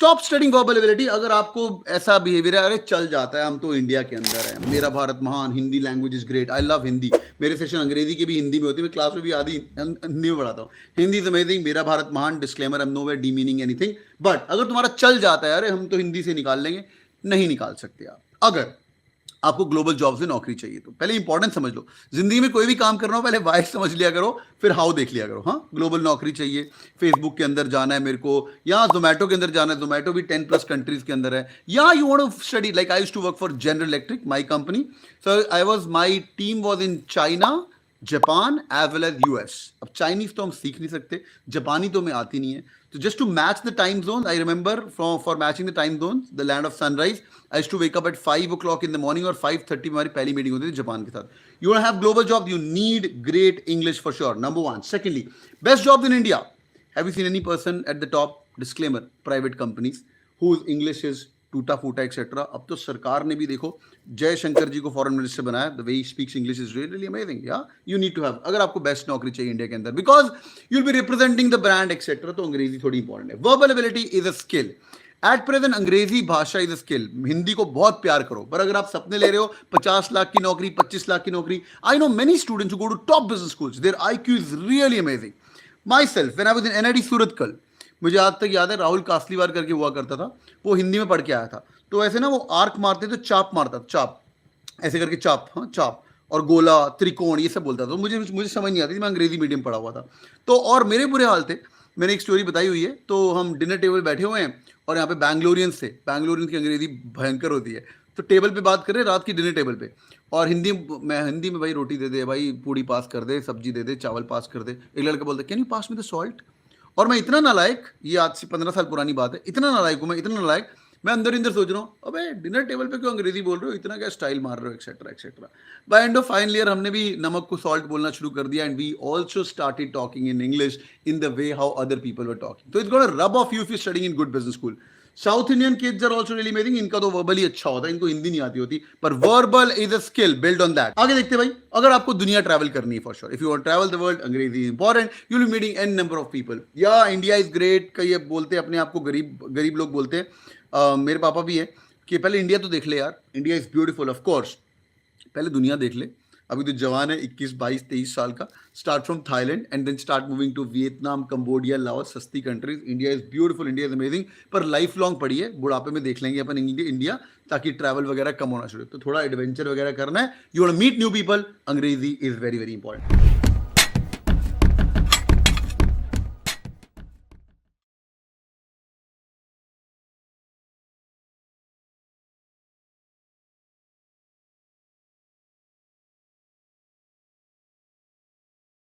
Stop studying verbal ability. अगर आपको ऐसा बिहेवियर है, अरे चल जाता है, हम तो इंडिया के अंदर है, मेरा भारत महान, Hindi language is great, I love Hindi, मेरे सेशन अंग्रेजी के भी हिंदी में होती है, मैं क्लास में भी आधी हिंदी में पढ़ाता हूँ, हिंदी इज अमेजिंग, मेरा भारत महान, disclaimer, I am nowhere demeaning anything. But अगर तुम्हारा चल जाता है, अरे हम तो हिंदी से निकाल लेंगे, नहीं निकाल सकते आप। अगर आपको ग्लोबल जॉब से नौकरी चाहिए तो पहले इंपॉर्टेंट समझ लो, जिंदगी में कोई भी काम करना हो पहले वाई समझ लिया करो, फिर हाउ देख लिया करो। हाँ, ग्लोबल नौकरी चाहिए, फेसबुक के अंदर जाना है मेरे को, या जोमेटो के अंदर जाना है, जोमेटो भी 10+ कंट्रीज के अंदर है, या you want to study, like I used to work for General Electric, my company, so I was, my team was in China, Japan as well as US. अब चाइनीज तो हम सीख नहीं सकते, जापानी तो हमें आती नहीं है, तो just to match the time zone, I remember for matching the time zone, the land of sunrise, I used to wake up at 5 o'clock in the morning, और 5:30 हमारी पहली मीटिंग होती थी जापान के साथ। You have global job, you need great English for sure, number 1। Secondly, best job in India, have you seen any person at the top, disclaimer, private companies whose English is टूटा फूटा etcetera. अब तो सरकार ने भी देखो जयशंकर जी को foreign minister बनाया, the way he speaks English is really amazing. या यू नीड टू हैव, अगर आपको बेस्ट नौकरी चाहिए इंडिया के अंदर, because you will be representing the brand etcetera, तो अंग्रेजी थोड़ी इंपॉर्टेंट है। Verbal ability is a skill, at present अंग्रेजी भाषा इज अ स्किल। हिंदी को बहुत प्यार करो, पर अगर आप सपने ले रहे हो 50 लाख की नौकरी, 25 लाख की नौकरी, I know many students who go to top business schools, their IQ is really amazing. Myself when I was in NIT Surat कल, मुझे आज तक याद है, राहुल कासलीवार करके हुआ करता था, वो हिंदी में पढ़ के आया था, तो ऐसे ना वो आर्क मारते तो चाप मारता, चाप ऐसे करके चाप, हाँ चाप, और गोला, त्रिकोण, ये सब बोलता था, तो मुझे समझ नहीं आती थी, मैं अंग्रेजी मीडियम पढ़ा हुआ था। तो और मेरे बुरे हाल थे, मैंने एक स्टोरी बताई हुई है, तो हम डिनर टेबल बैठे हुए हैं और यहाँ पे बैंगलोरियंस थे, बैंगलोरियंस की अंग्रेजी भयंकर होती है, तो टेबल पे बात कर रहे हैं रात की डिनर टेबल पे, और हिंदी में, भाई रोटी दे दे, भाई पूड़ी पास कर दे, सब्जी दे दे, चावल पास कर दे। एक लड़का बोलता है can you pass me the salt, और मैं इतना नालायक, ये आज से 15 साल पुरानी बात है, इतना नालायक हूँ मैं, इतना नालायक, मैं अंदर इंदर सोच रहा हूँ अबे डिनर टेबल पे क्यों अंग्रेजी बोल रहे हो, इतना क्या स्टाइल मार रहे हो, etcetera etcetera. By end of final year हमने भी नमक को सॉल्ट बोलना शुरू कर दिया, and we also started talking in English in the way how other people were talking. तो it's gonna rub off you if you studying in good business school. South Indian kids are also really amazing, इनका तो verbal ही अच्छा होता है, इनको हिंदी नहीं आती होती, पर verbal is a skill, build on that. आगे देखते भाई, अगर आपको दुनिया ट्रैवल करनी है, for sure if you want travel the world, अंग्रेजी important, you will be meeting an number of people. या इंडिया इज ग्रेट, कई बोलते हैं अपने आप को, गरीब लोग बोलते हैं, मेरे पापा भी है कि पहले इंडिया तो देख ले यार, India is beautiful, of course पहले दुनिया देख ले, अभी तो जवान है, 21, 22, 23 साल का, start from Thailand and then start moving to Vietnam, Cambodia, Laos, सस्ती countries. India is beautiful, India is amazing, पर लाइफ लॉन्ग पढ़िए, बुढ़ापे में देख लेंगे अपन इंडिया, ताकि ट्रैवल वगैरह कम होना शुरू, तो थोड़ा एडवेंचर वगैरह करना है, you want to meet new people, Angrezi is very very important.